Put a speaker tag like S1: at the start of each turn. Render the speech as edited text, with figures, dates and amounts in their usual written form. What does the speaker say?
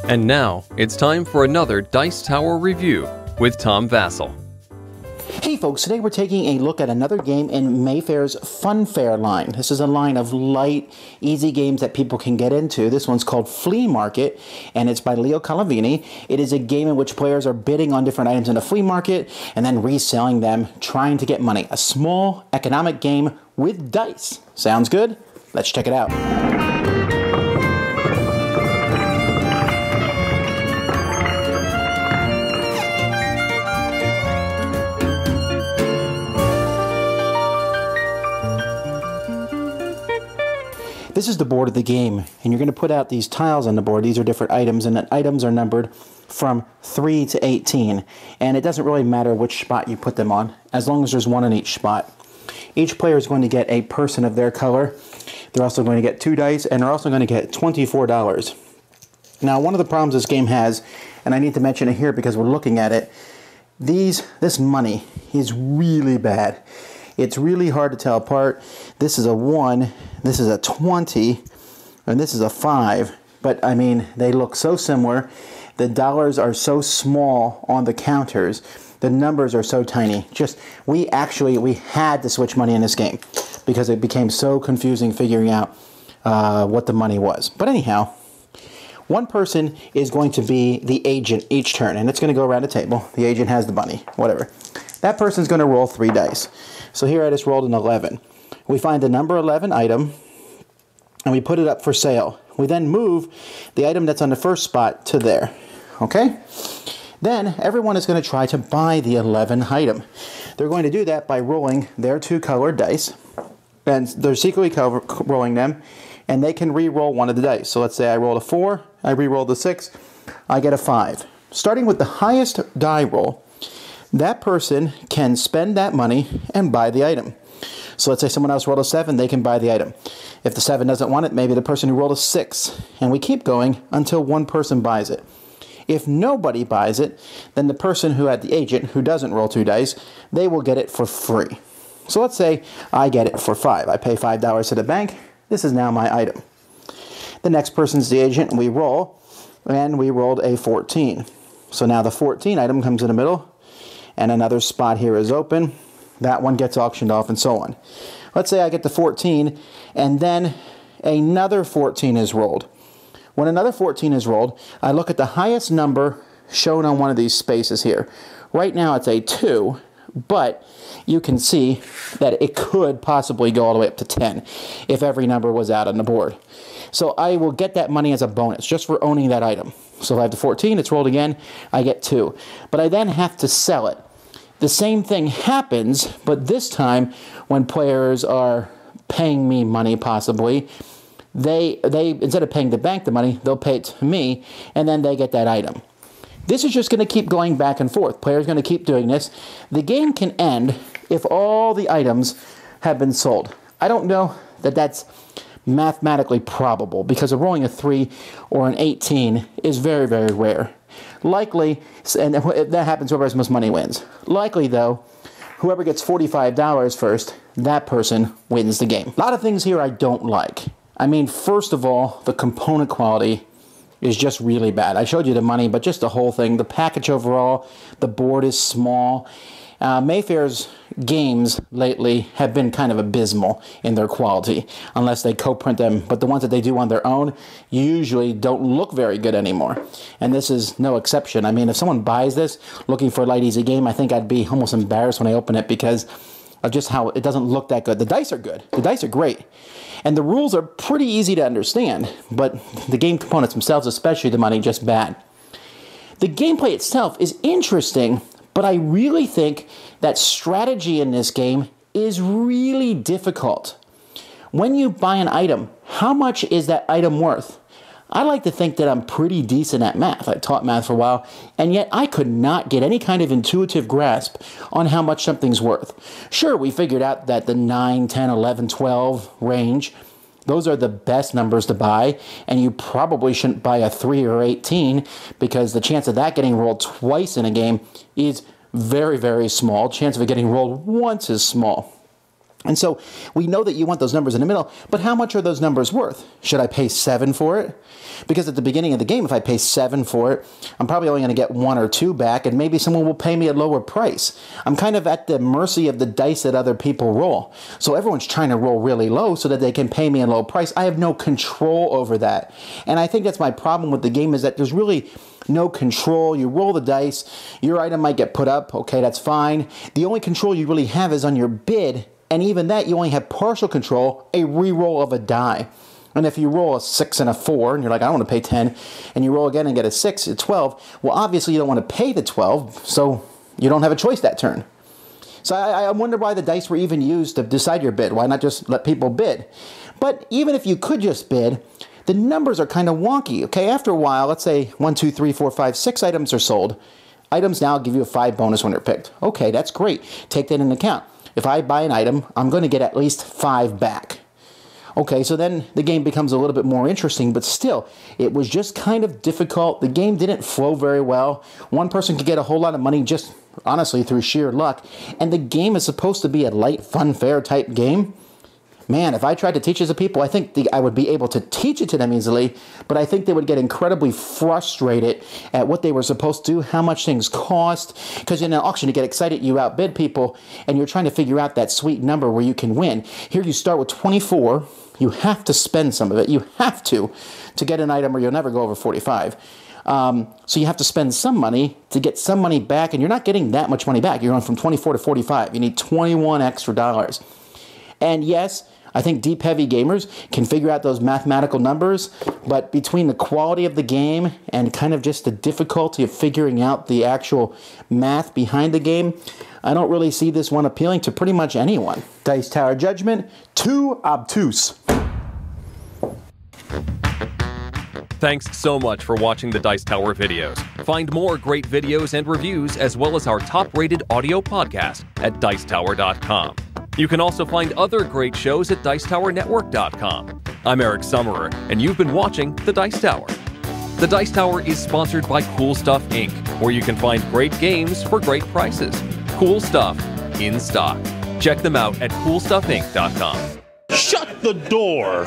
S1: And now, it's time for another Dice Tower review with Tom Vasel.
S2: Hey folks, today we're taking a look at another game in Mayfair's Funfair line. This is a line of light, easy games that people can get into. This one's called Flea Market, and it's by Leo Calavini. It is a game in which players are bidding on different items in a flea market and then reselling them, trying to get money. A small economic game with dice. Sounds good? Let's check it out. This is the board of the game, and you're going to put out these tiles on the board. These are different items, and the items are numbered from 3 to 18. And it doesn't really matter which spot you put them on, as long as there's one in each spot. Each player is going to get a person of their color. They're also going to get 2 dice, and they're also going to get $24. Now, one of the problems this game has, and I need to mention it here because we're looking at it, this money is really bad. It's really hard to tell apart. This is a 1, this is a 20, and this is a 5. But, I mean, they look so similar. The dollars are so small on the counters. The numbers are so tiny. We had to switch money in this game because it became so confusing figuring out what the money was. But anyhow, one person is going to be the agent each turn, and it's going to go around the table. The agent has the money, whatever. That person's going to roll 3 dice. So here I just rolled an 11. We find the number 11 item, and we put it up for sale. We then move the item that's on the first spot to there. Okay? Then everyone is going to try to buy the 11 item. They're going to do that by rolling their 2 colored dice, and they're secretly rolling them, and they can re-roll one of the dice. So let's say I rolled a 4, I re-rolled a 6, I get a 5. Starting with the highest die roll, that person can spend that money and buy the item. So let's say someone else rolled a 7, they can buy the item. If the 7 doesn't want it, maybe the person who rolled a 6. And we keep going until one person buys it. If nobody buys it, then the person who had the agent, who doesn't roll 2 dice, they will get it for free. So let's say I get it for 5. I pay $5 to the bank. This is now my item. The next person's the agent, and we roll, and we rolled a 14. So now the 14 item comes in the middle, and another spot here is open. That one gets auctioned off, and so on. Let's say I get the 14, and then another 14 is rolled. When another 14 is rolled, I look at the highest number shown on one of these spaces here. Right now it's a 2, but you can see that it could possibly go all the way up to 10 if every number was out on the board. So I will get that money as a bonus just for owning that item. So if I have the 14, it's rolled again, I get 2. But I then have to sell it. The same thing happens, but this time when players are paying me money possibly, they instead of paying the bank the money, they'll pay it to me, and then they get that item. This is just going to keep going back and forth. Players are going to keep doing this. The game can end if all the items have been sold. I don't know that that's mathematically probable because rolling a 3 or an 18 is very, very rare. Likely, and if that happens, whoever has most money wins. Likely, though, whoever gets $45 first, that person wins the game. A lot of things here I don't like. I mean, first of all, the component quality is just really bad. I showed you the money, but just the whole thing. The package overall, the board is small. Mayfair's games lately have been kind of abysmal in their quality, unless they co-print them. But the ones that they do on their own usually don't look very good anymore. And this is no exception. I mean, if someone buys this looking for a light, easy game, I think I'd be almost embarrassed when I open it because of just how it doesn't look that good. The dice are good. The dice are great. And the rules are pretty easy to understand, but the game components themselves, especially the money, just bad. The gameplay itself is interesting, but I really think that strategy in this game is really difficult. When you buy an item, how much is that item worth? I like to think that I'm pretty decent at math. I taught math for a while, and yet I could not get any kind of intuitive grasp on how much something's worth. Sure, we figured out that the 9, 10, 11, 12 range, those are the best numbers to buy, and you probably shouldn't buy a 3 or 18 because the chance of that getting rolled twice in a game is very, very small. Chance of it getting rolled once is small. And so we know that you want those numbers in the middle, but how much are those numbers worth? Should I pay 7 for it? Because at the beginning of the game, if I pay 7 for it, I'm probably only going to get 1 or 2 back, and maybe someone will pay me a lower price. I'm kind of at the mercy of the dice that other people roll. So everyone's trying to roll really low so that they can pay me a low price. I have no control over that. And I think that's my problem with the game, is that there's really no control. You roll the dice, your item might get put up, okay, that's fine. The only control you really have is on your bid. And even that, you only have partial control, a re-roll of a die. And if you roll a 6 and a 4, and you're like, I don't want to pay 10, and you roll again and get a 6, a 12, well, obviously you don't want to pay the 12, so you don't have a choice that turn. So I wonder why the dice were even used to decide your bid. Why not just let people bid? But even if you could just bid, the numbers are kind of wonky, okay? After a while, let's say 1, 2, 3, 4, 5, 6 items are sold. Items now give you a 5 bonus when they're picked. Okay, that's great. Take that into account. If I buy an item, I'm going to get at least 5 back. Okay, so then the game becomes a little bit more interesting, but still, it was just kind of difficult. The game didn't flow very well. One person could get a whole lot of money just, honestly, through sheer luck. And the game is supposed to be a light, fun, fair type game. Man, if I tried to teach it to people, I think I would be able to teach it to them easily, but I think they would get incredibly frustrated at what they were supposed to do, how much things cost, because in an auction you get excited, you outbid people, and you're trying to figure out that sweet number where you can win. Here you start with 24, you have to spend some of it, you have to get an item or you'll never go over 45. So you have to spend some money to get some money back, and you're not getting that much money back. You're going from 24 to 45. You need 21 extra dollars. And yes, I think deep, heavy gamers can figure out those mathematical numbers, but between the quality of the game and kind of just the difficulty of figuring out the actual math behind the game, I don't really see this one appealing to pretty much anyone. Dice Tower Judgment, too obtuse.
S1: Thanks so much for watching the Dice Tower videos. Find more great videos and reviews, as well as our top-rated audio podcast at Dicetower.com. You can also find other great shows at DicetowerNetwork.com. I'm Eric Summerer, and you've been watching The Dice Tower. The Dice Tower is sponsored by Cool Stuff Inc., where you can find great games for great prices. Cool stuff in stock. Check them out at CoolStuffInc.com.
S3: Shut the door!